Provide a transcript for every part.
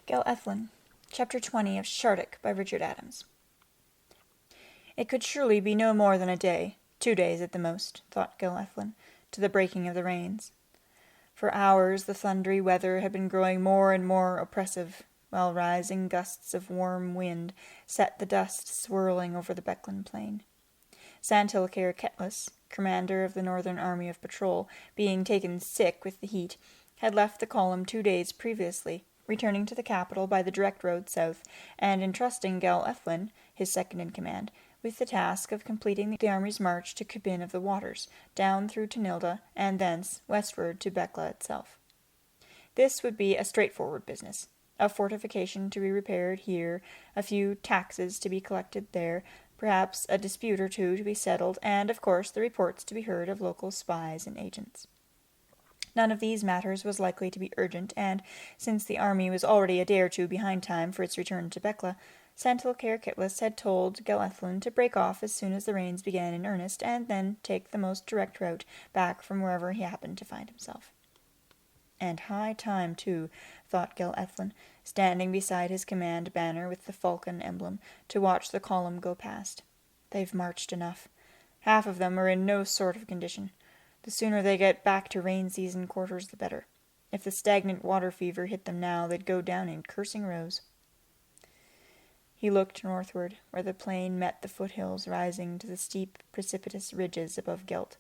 Gel-Ethlin, Chapter 20 of Shardik by Richard Adams. It could surely be no more than a day, 2 days at the most, thought Gel-Ethlin, to the breaking of the rains. For hours the thundery weather had been growing more and more oppressive, while rising gusts of warm wind set the dust swirling over the Bechlin plain. Gel-Ethlin, commander of the Northern Army of Patrol, being taken sick with the heat, had left the column 2 days previously, returning to the capital by the direct road south, and entrusting Gel-Ethlin, his second-in-command, with the task of completing the army's march to Cabin of the Waters, down through Tanilda, and thence westward to Bekla itself. This would be a straightforward business. A fortification to be repaired here, a few taxes to be collected there, perhaps a dispute or two to be settled, and, of course, the reports to be heard of local spies and agents. None of these matters was likely to be urgent, and, since the army was already a day or two behind time for its return to Bekla, Gel-Ethlin had told Gel-Ethlin to break off as soon as the rains began in earnest, and then take the most direct route back from wherever he happened to find himself. And high time, too, thought Gel-Ethlin, standing beside his command banner with the falcon emblem, to watch the column go past. They've marched enough. Half of them are in no sort of condition. The sooner they get back to rain-season quarters, the better. If the stagnant water fever hit them now, they'd go down in cursing rows. He looked northward, where the plain met the foothills rising to the steep, precipitous ridges above Gelt.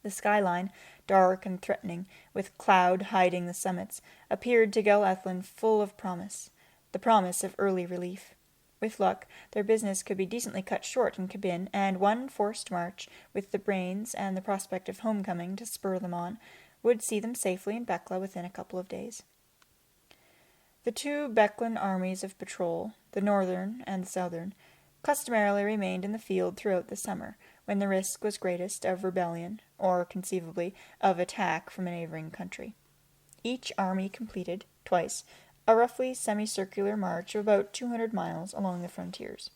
The skyline, dark and threatening, with cloud hiding the summits, appeared to Gel-Ethlin full of promise, the promise of early relief. With luck, their business could be decently cut short in Cabin, and one forced march, with the brains and the prospect of homecoming to spur them on, would see them safely in Bekla within a couple of days. The two Bechlin armies of patrol, the northern and the southern, customarily remained in the field throughout the summer, when the risk was greatest of rebellion, or, conceivably, of attack from a neighboring country. Each army completed, twice, a roughly semicircular march of about 200 miles along the frontiers.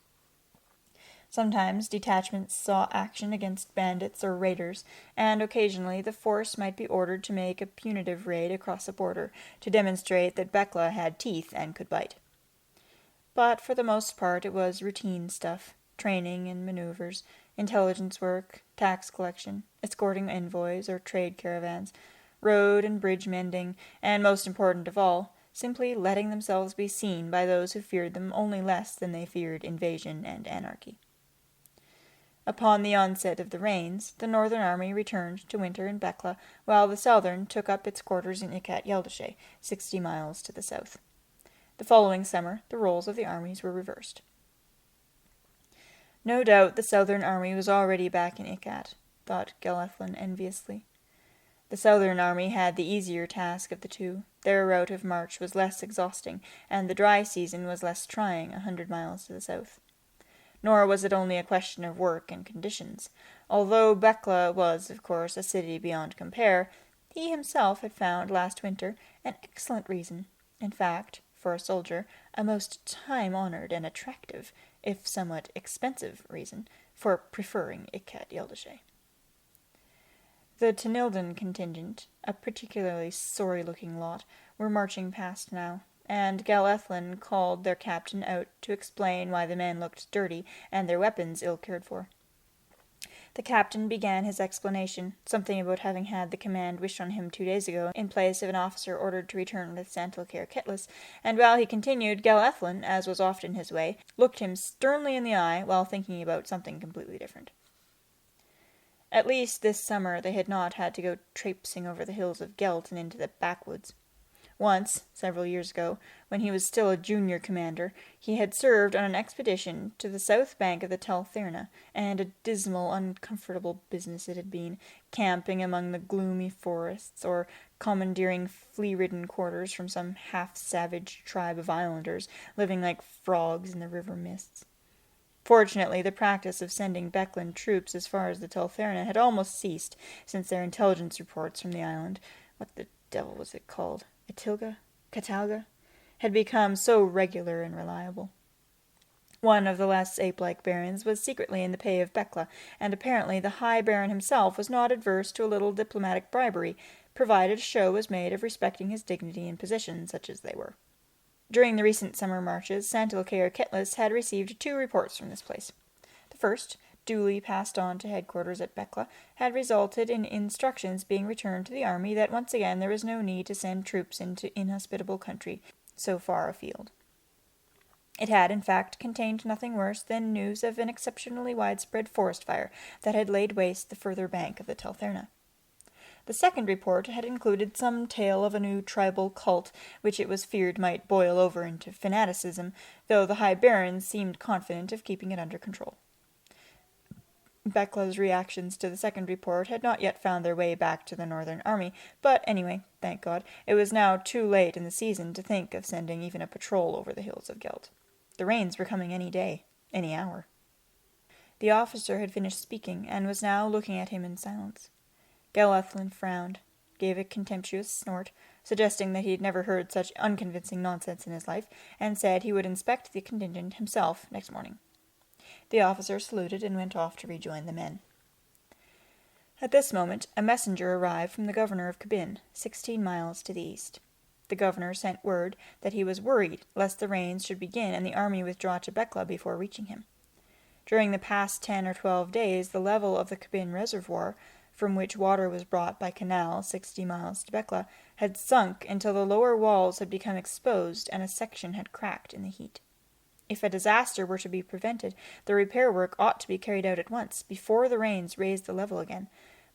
Sometimes detachments saw action against bandits or raiders, and occasionally the force might be ordered to make a punitive raid across the border, to demonstrate that Bekla had teeth and could bite. But for the most part it was routine stuff, training and maneuvers, intelligence work, tax collection, escorting envoys or trade caravans, road and bridge mending, and, most important of all, simply letting themselves be seen by those who feared them only less than they feared invasion and anarchy. Upon the onset of the rains, the northern army returned to winter in Bekla, while the southern took up its quarters in Ikat-Yeldeshe, 60 miles to the south. The following summer, the roles of the armies were reversed. No doubt the southern army was already back in Ikat, thought Gel-Ethlin enviously. The southern army had the easier task of the two. Their route of march was less exhausting, and the dry season was less trying 100 miles to the south. Nor was it only a question of work and conditions. Although Bekla was, of course, a city beyond compare, he himself had found last winter an excellent reason, in fact, for a soldier, a most time-honored and attractive, if somewhat expensive reason, for preferring Ikat-Yeldeshe. The Tanildan contingent, a particularly sorry-looking lot, were marching past now, and Gel-Ethlin called their captain out to explain why the men looked dirty and their weapons ill cared for. The captain began his explanation, something about having had the command wished on him 2 days ago, in place of an officer ordered to return with Gel-Ethlin, and while he continued, Gel-Ethlin, as was often his way, looked him sternly in the eye while thinking about something completely different. At least this summer they had not had to go traipsing over the hills of Gelt and into the backwoods. Once, several years ago, when he was still a junior commander, he had served on an expedition to the south bank of the Talthirna, and a dismal, uncomfortable business it had been, camping among the gloomy forests, or commandeering flea-ridden quarters from some half-savage tribe of islanders, living like frogs in the river mists. Fortunately, the practice of sending Bechlin troops as far as the Talthirna had almost ceased, since their intelligence reports from the island, what the devil was it called, Catalga, had become so regular and reliable. One of the less ape-like barons was secretly in the pay of Bekla, and apparently the high baron himself was not adverse to a little diplomatic bribery, provided a show was made of respecting his dignity and position, such as they were. During the recent summer marches, Santilcair Kitlis had received 2 reports from this place. The first, duly passed on to headquarters at Bekla, had resulted in instructions being returned to the army that once again there was no need to send troops into inhospitable country so far afield. It had, in fact, contained nothing worse than news of an exceptionally widespread forest fire that had laid waste the further bank of the Telferna. The second report had included some tale of a new tribal cult, which it was feared might boil over into fanaticism, though the High Barons seemed confident of keeping it under control. Bekla's reactions to the second report had not yet found their way back to the Northern Army, but anyway, thank God, it was now too late in the season to think of sending even a patrol over the hills of Gelt. The rains were coming any day, any hour. The officer had finished speaking, and was now looking at him in silence. Gel-Ethlin frowned, gave a contemptuous snort, suggesting that he had never heard such unconvincing nonsense in his life, and said he would inspect the contingent himself next morning. The officer saluted and went off to rejoin the men. At this moment, a messenger arrived from the governor of Kabin, 16 miles to the east. The governor sent word that he was worried lest the rains should begin and the army withdraw to Bekla before reaching him. During the past 10 or 12 days, the level of the Kabin reservoir, from which water was brought by canal 60 miles to Bekla, had sunk until the lower walls had become exposed and a section had cracked in the heat. If a disaster were to be prevented, the repair work ought to be carried out at once, before the rains raised the level again,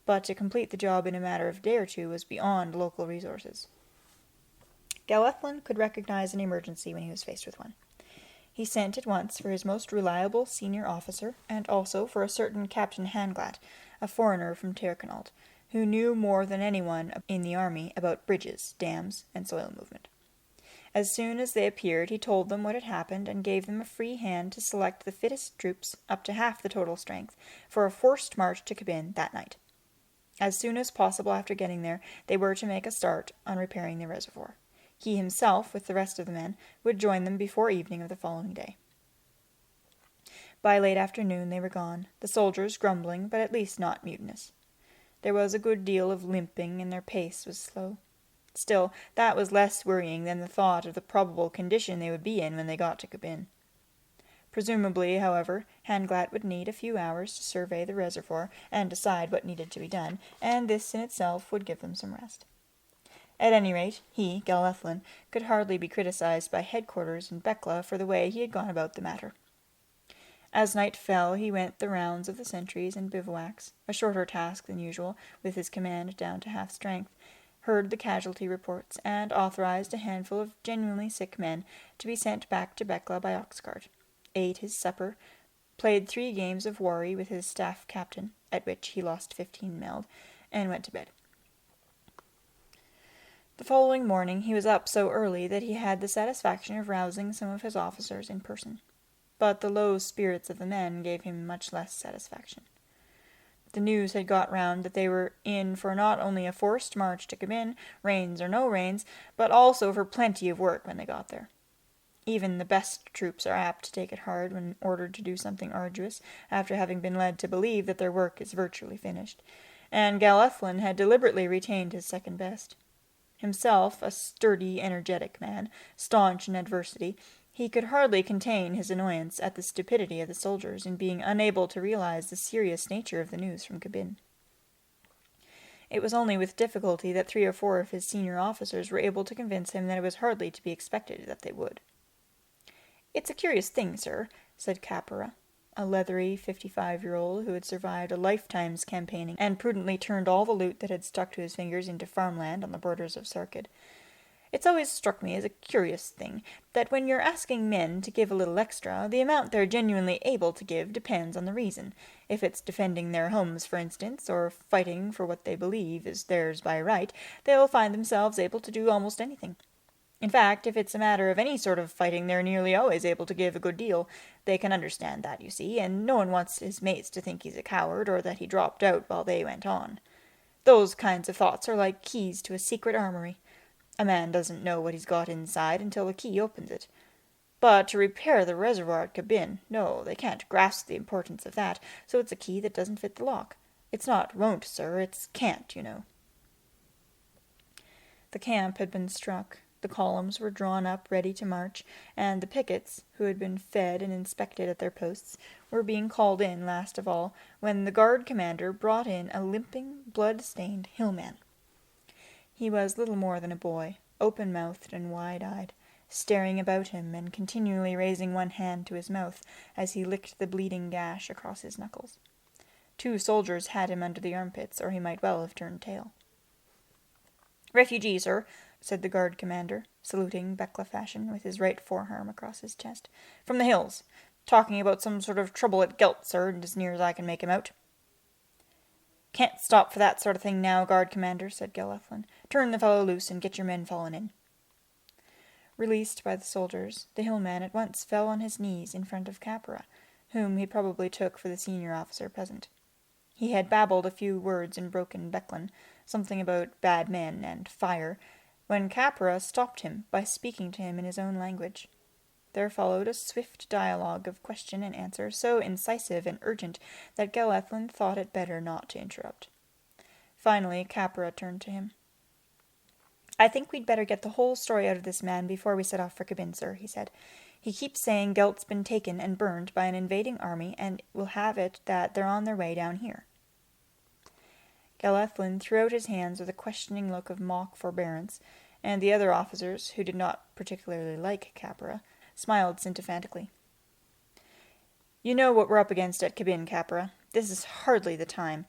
but to complete the job in a matter of a day or 2 was beyond local resources. Gel-Ethlin could recognize an emergency when he was faced with one. He sent at once for his most reliable senior officer, and also for a certain Captain Hanglat, a foreigner from Tyrconnell, who knew more than anyone in the army about bridges, dams, and soil movement. As soon as they appeared, he told them what had happened and gave them a free hand to select the fittest troops, up to half the total strength, for a forced march to Kabin that night. As soon as possible after getting there, they were to make a start on repairing the reservoir. He himself, with the rest of the men, would join them before evening of the following day. By late afternoon they were gone, the soldiers grumbling, but at least not mutinous. There was a good deal of limping, and their pace was slow. Still, that was less worrying than the thought of the probable condition they would be in when they got to Kabin. Presumably, however, Hanglat would need a few hours to survey the reservoir and decide what needed to be done, and this in itself would give them some rest. At any rate, he, Gel-Ethlin, could hardly be criticized by headquarters in Bekla for the way he had gone about the matter. As night fell, he went the rounds of the sentries and bivouacs, a shorter task than usual, with his command down to half strength, heard the casualty reports, and authorized a handful of genuinely sick men to be sent back to Bekla by ox cart, ate his supper, played 3 games of worry with his staff captain, at which he lost 15 meld, and went to bed. The following morning he was up so early that he had the satisfaction of rousing some of his officers in person. But the low spirits of the men gave him much less satisfaction. The news had got round that they were in for not only a forced march to Kabin, rains or no rains, but also for plenty of work when they got there. Even the best troops are apt to take it hard when ordered to do something arduous, after having been led to believe that their work is virtually finished, and Gel-Ethlin had deliberately retained his second best. Himself a sturdy, energetic man, staunch in adversity, he could hardly contain his annoyance at the stupidity of the soldiers in being unable to realize the serious nature of the news from Kabin. It was only with difficulty that 3 or 4 of his senior officers were able to convince him that it was hardly to be expected that they would. "It's a curious thing, sir," said Capera, a leathery 55-year-old who had survived a lifetime's campaigning and prudently turned all the loot that had stuck to his fingers into farmland on the borders of Sarkid. "It's always struck me as a curious thing that when you're asking men to give a little extra, the amount they're genuinely able to give depends on the reason. If it's defending their homes, for instance, or fighting for what they believe is theirs by right, they'll find themselves able to do almost anything. In fact, if it's a matter of any sort of fighting, they're nearly always able to give a good deal. They can understand that, you see, and no one wants his mates to think he's a coward, or that he dropped out while they went on. Those kinds of thoughts are like keys to a secret armory. A man doesn't know what he's got inside until the key opens it. But to repair the reservoir at Kabin, no, they can't grasp the importance of that, so it's a key that doesn't fit the lock. It's not won't, sir, it's can't, you know." The camp had been struck. The columns were drawn up ready to march, and the pickets, who had been fed and inspected at their posts, were being called in last of all, when the guard commander brought in a limping, blood-stained hillman. He was little more than a boy, open-mouthed and wide-eyed, staring about him and continually raising one hand to his mouth as he licked the bleeding gash across his knuckles. 2 soldiers had him under the armpits, or he might well have turned tail. "Refugee, sir," said the guard commander, saluting Bekla fashion with his right forearm across his chest. "From the hills. Talking about some sort of trouble at Gelt, sir, as near as I can make him out." "Can't stop for that sort of thing now, guard commander," said Gel-Ethlin. "Turn the fellow loose and get your men fallen in." Released by the soldiers, the hillman at once fell on his knees in front of Capra, whom he probably took for the senior officer present. He had babbled a few words in broken Becklin, something about bad men and fire, when Capra stopped him by speaking to him in his own language. There followed a swift dialogue of question and answer, so incisive and urgent that Gel-Ethlin thought it better not to interrupt. Finally, Capra turned to him. "I think we'd better get the whole story out of this man before we set off for Cabin, sir," he said. "He keeps saying Gelt's been taken and burned by an invading army, and will have it that they're on their way down here." Gel-Ethlin threw out his hands with a questioning look of mock forbearance, and the other officers, who did not particularly like Capra, smiled symptomatically. "You know what we're up against at Cabin, Capra. This is hardly the time—"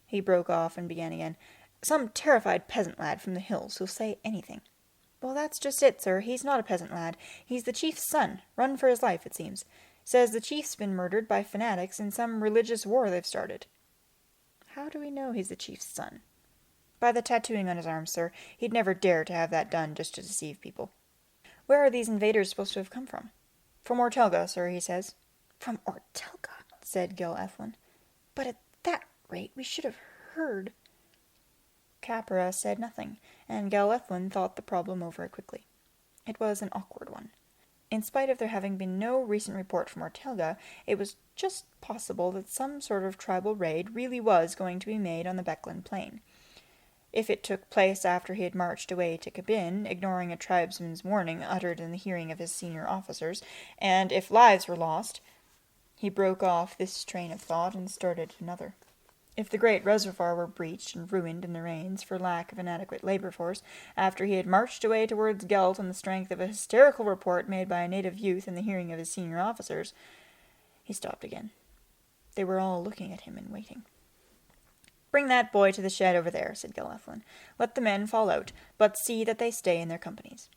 He broke off and began again. "Some terrified peasant lad from the hills who'll say anything." "Well, that's just it, sir. He's not a peasant lad. He's the chief's son, run for his life, it seems. Says the chief's been murdered by fanatics in some religious war they've started." "How do we know he's the chief's son?" "By the tattooing on his arm, sir. He'd never dare to have that done just to deceive people." "Where are these invaders supposed to have come from?" "From Ortelga, sir, he says." "From Ortelga," said Gel-Ethlin. "But at that rate we should have heard—" Capra said nothing, and Gel-Ethlin thought the problem over quickly. It was an awkward one. In spite of there having been no recent report from Ortelga, it was just possible that some sort of tribal raid really was going to be made on the Becklin plain. If it took place after he had marched away to Cabin, ignoring a tribesman's warning uttered in the hearing of his senior officers, and if lives were lost— He broke off this train of thought and started another. If the great reservoir were breached and ruined in the rains for lack of an adequate labor force, after he had marched away towards Gelt on the strength of a hysterical report made by a native youth in the hearing of his senior officers— He stopped again. They were all looking at him and waiting. "Bring that boy to the shed over there," said Gel-Ethlin. "Let the men fall out, but see that they stay in their companies."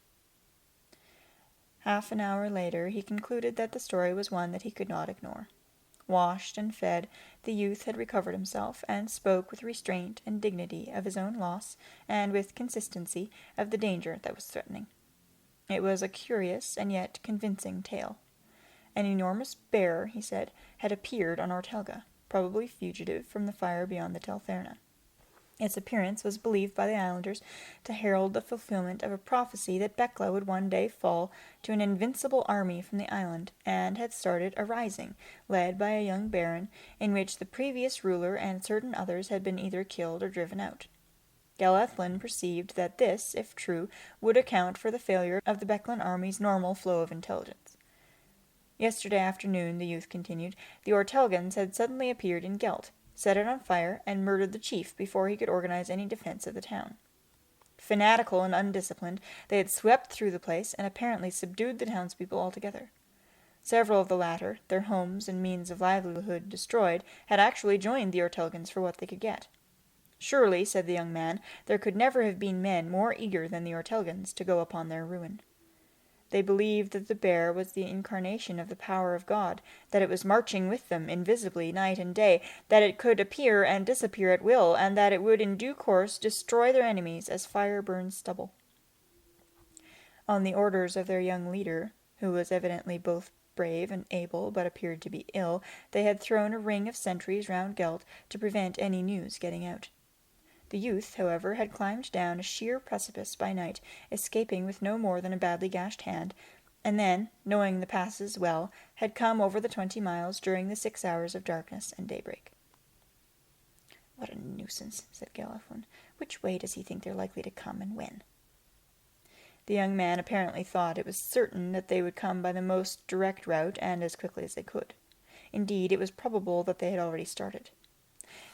Half an hour later he concluded that the story was one that he could not ignore. Washed and fed, the youth had recovered himself, and spoke with restraint and dignity of his own loss, and with consistency of the danger that was threatening. It was a curious and yet convincing tale. An enormous bear, he said, had appeared on Ortelga, probably fugitive from the fire beyond the Teltherna. Its appearance was believed by the islanders to herald the fulfillment of a prophecy that Bekla would one day fall to an invincible army from the island, and had started a rising, led by a young baron, in which the previous ruler and certain others had been either killed or driven out. Gel-Ethlin perceived that this, if true, would account for the failure of the Becklin army's normal flow of intelligence. Yesterday afternoon, the youth continued, the Ortelgans had suddenly appeared in Gelt, set it on fire, and murdered the chief before he could organize any defense of the town. Fanatical and undisciplined, they had swept through the place, and apparently subdued the townspeople altogether. Several of the latter, their homes and means of livelihood destroyed, had actually joined the Ortelgans for what they could get. Surely, said the young man, there could never have been men more eager than the Ortelgans to go upon their ruin. They believed that the bear was the incarnation of the power of God, that it was marching with them invisibly night and day, that it could appear and disappear at will, and that it would in due course destroy their enemies as fire burns stubble. On the orders of their young leader, who was evidently both brave and able, but appeared to be ill, they had thrown a ring of sentries round Gelt to prevent any news getting out. The youth, however, had climbed down a sheer precipice by night, escaping with no more than a badly gashed hand, and then, knowing the passes well, had come over the 20 miles during the 6 hours of darkness and daybreak. "What a nuisance," said Gel-Ethlin. "Which way does he think they're likely to come, and when?" The young man apparently thought it was certain that they would come by the most direct route and as quickly as they could. Indeed, it was probable that they had already started.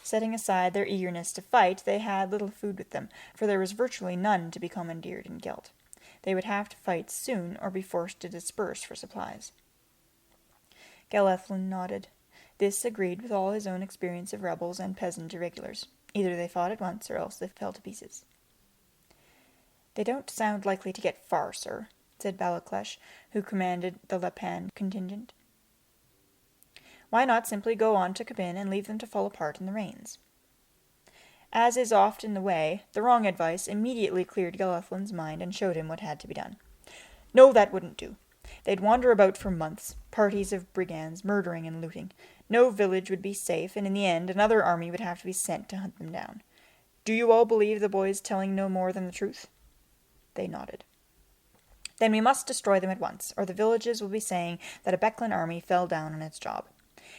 Setting aside their eagerness to fight, they had little food with them, for there was virtually none to be commandeered in Gelt. They would have to fight soon, or be forced to disperse for supplies. Gel-Ethlin nodded. This agreed with all his own experience of rebels and peasant irregulars. Either they fought at once, or else they fell to pieces. "They don't sound likely to get far, sir," said Balaklesh, who commanded the Lepan contingent. "Why not simply go on to Kabin and leave them to fall apart in the rains?" As is often the way, the wrong advice immediately cleared Gel-Ethlin's mind and showed him what had to be done. No, that wouldn't do. They'd wander about for months, parties of brigands, murdering and looting. No village would be safe, and in the end another army would have to be sent to hunt them down. Do you all believe the boy's telling no more than the truth? They nodded. Then we must destroy them at once, or the villages will be saying that a Becklin army fell down on its job.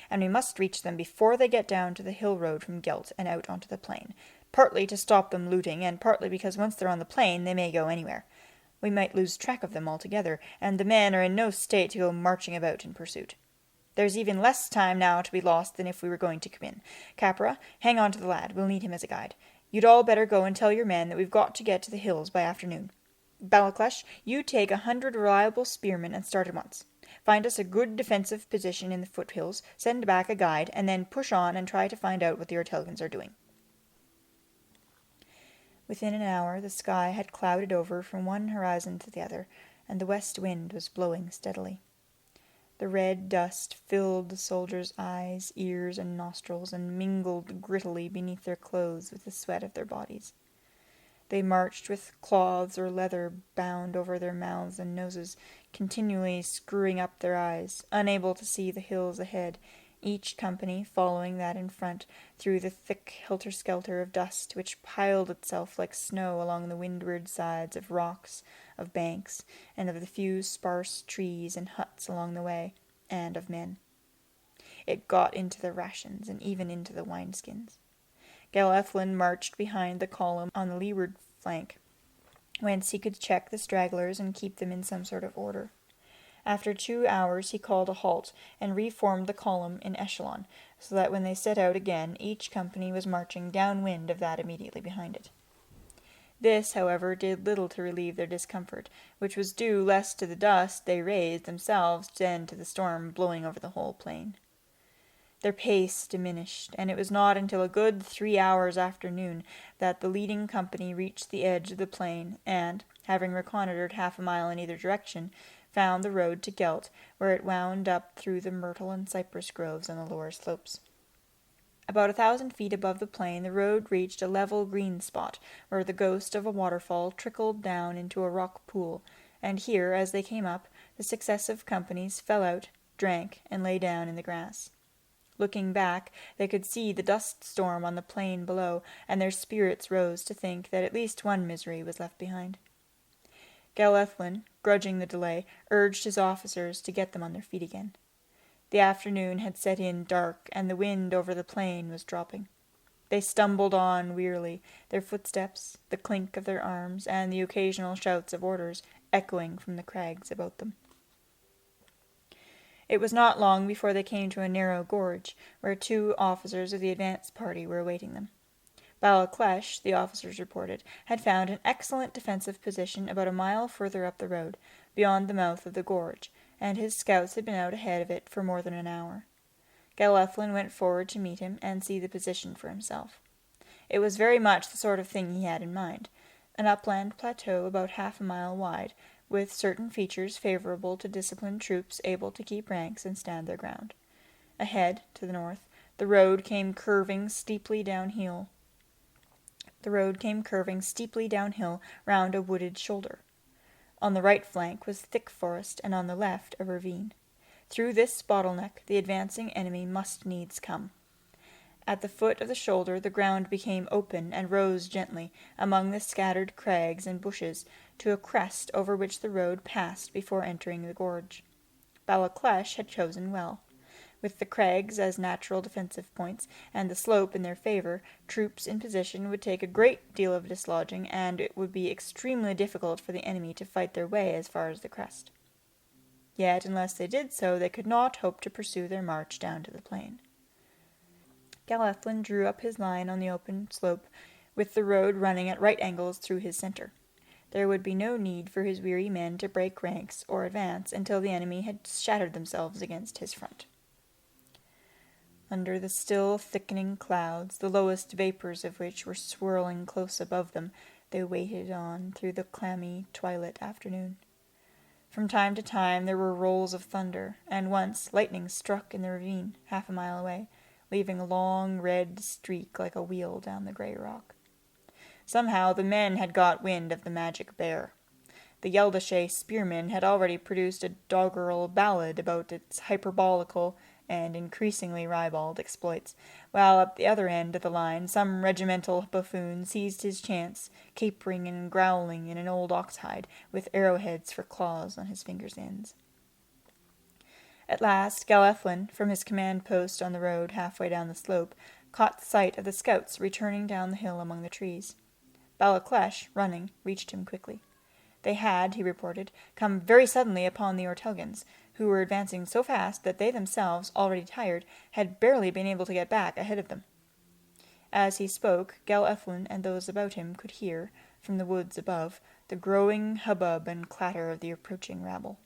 And we must reach them before they get down to the hill road from Gelt and out onto the plain, partly to stop them looting, and partly because once they're on the plain they may go anywhere. We might lose track of them altogether, and the men are in no state to go marching about in pursuit. There's even less time now to be lost than if we were going to come in. Capra, hang on to the lad. We'll need him as a guide. You'd all better go and tell your men that we've got to get to the hills by afternoon. Balaklesh, you take 100 reliable spearmen and start at once. Find us a good defensive position in the foothills, send back a guide, and then push on and try to find out what the Ortelgans are doing. Within an hour the sky had clouded over from one horizon to the other, and the west wind was blowing steadily. The red dust filled the soldiers' eyes, ears, and nostrils, and mingled grittily beneath their clothes with the sweat of their bodies. They marched with cloths or leather bound over their mouths and noses, continually screwing up their eyes, unable to see the hills ahead, each company following that in front through the thick helter-skelter of dust which piled itself like snow along the windward sides of rocks, of banks, and of the few sparse trees and huts along the way, and of men. It got into the rations and even into the wineskins. Gel-Ethlin marched behind the column on the leeward flank, whence he could check the stragglers and keep them in some sort of order. After 2 hours he called a halt and reformed the column in echelon, so that when they set out again each company was marching downwind of that immediately behind it. This, however, did little to relieve their discomfort, which was due less to the dust they raised themselves than to the storm blowing over the whole plain. Their pace diminished, and it was not until a good 3 hours after noon that the leading company reached the edge of the plain, and, having reconnoitred 1/2 a mile in either direction, found the road to Gelt, where it wound up through the myrtle and cypress groves on the lower slopes. About 1,000 feet above the plain the road reached a level green spot, where the ghost of a waterfall trickled down into a rock pool, and here, as they came up, the successive companies fell out, drank, and lay down in the grass. Looking back, they could see the dust storm on the plain below, and their spirits rose to think that at least one misery was left behind. Gel-Ethlin, grudging the delay, urged his officers to get them on their feet again. The afternoon had set in dark, and the wind over the plain was dropping. They stumbled on wearily, their footsteps, the clink of their arms, and the occasional shouts of orders echoing from the crags about them. It was not long before they came to a narrow gorge, where 2 officers of the advance party were awaiting them. Balaklesh, the officers reported, had found an excellent defensive position about a mile further up the road, beyond the mouth of the gorge, and his scouts had been out ahead of it for more than an hour. Gel-Ethlin went forward to meet him and see the position for himself. It was very much the sort of thing he had in mind, an upland plateau about 1/2 a mile wide, with certain features favorable to disciplined troops able to keep ranks and stand their ground. Ahead, to the north, the road came curving steeply downhill round a wooded shoulder. On the right flank was thick forest, and on the left a ravine. Through this bottleneck the advancing enemy must needs come. At the foot of the shoulder the ground became open and rose gently, among the scattered crags and bushes, to a crest over which the road passed before entering the gorge. Balaklesh had chosen well. With the crags as natural defensive points, and the slope in their favor, troops in position would take a great deal of dislodging, and it would be extremely difficult for the enemy to fight their way as far as the crest. Yet, unless they did so, they could not hope to pursue their march down to the plain. Gel-Ethlin drew up his line on the open slope, with the road running at right angles through his center. There would be no need for his weary men to break ranks or advance until the enemy had shattered themselves against his front. Under the still thickening clouds, the lowest vapors of which were swirling close above them, they waited on through the clammy twilight afternoon. From time to time there were rolls of thunder, and once lightning struck in the ravine half a mile away, leaving a long red streak like a wheel down the grey rock. Somehow the men had got wind of the magic bear. The Yeldashay spearmen had already produced a doggerel ballad about its hyperbolical and increasingly ribald exploits, while at the other end of the line some regimental buffoon seized his chance, capering and growling in an old ox-hide, with arrowheads for claws on his fingers' ends. At last Gel-Ethlin, from his command post on the road halfway down the slope, caught sight of the scouts returning down the hill among the trees. Balaklesh, running, reached him quickly. They had, he reported, come very suddenly upon the Ortelgans, who were advancing so fast that they themselves, already tired, had barely been able to get back ahead of them. As he spoke, Gel-Ethlin and those about him could hear, from the woods above, the growing hubbub and clatter of the approaching rabble.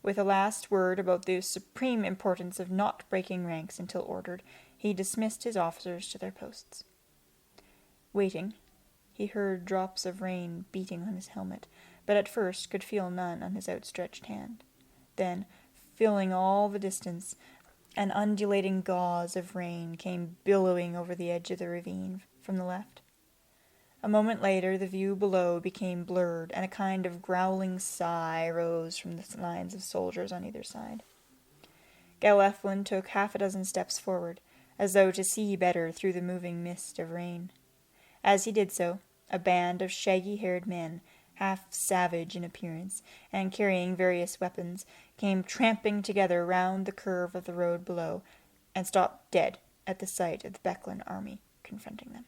With a last word about the supreme importance of not breaking ranks until ordered, he dismissed his officers to their posts. Waiting, he heard drops of rain beating on his helmet, but at first could feel none on his outstretched hand. Then, filling all the distance, an undulating gauze of rain came billowing over the edge of the ravine from the left. A moment later the view below became blurred, and a kind of growling sigh rose from the lines of soldiers on either side. Gel-Ethlin took half a dozen steps forward, as though to see better through the moving mist of rain. As he did so, a band of shaggy-haired men, half savage in appearance, and carrying various weapons, came tramping together round the curve of the road below, and stopped dead at the sight of the Becklin army confronting them.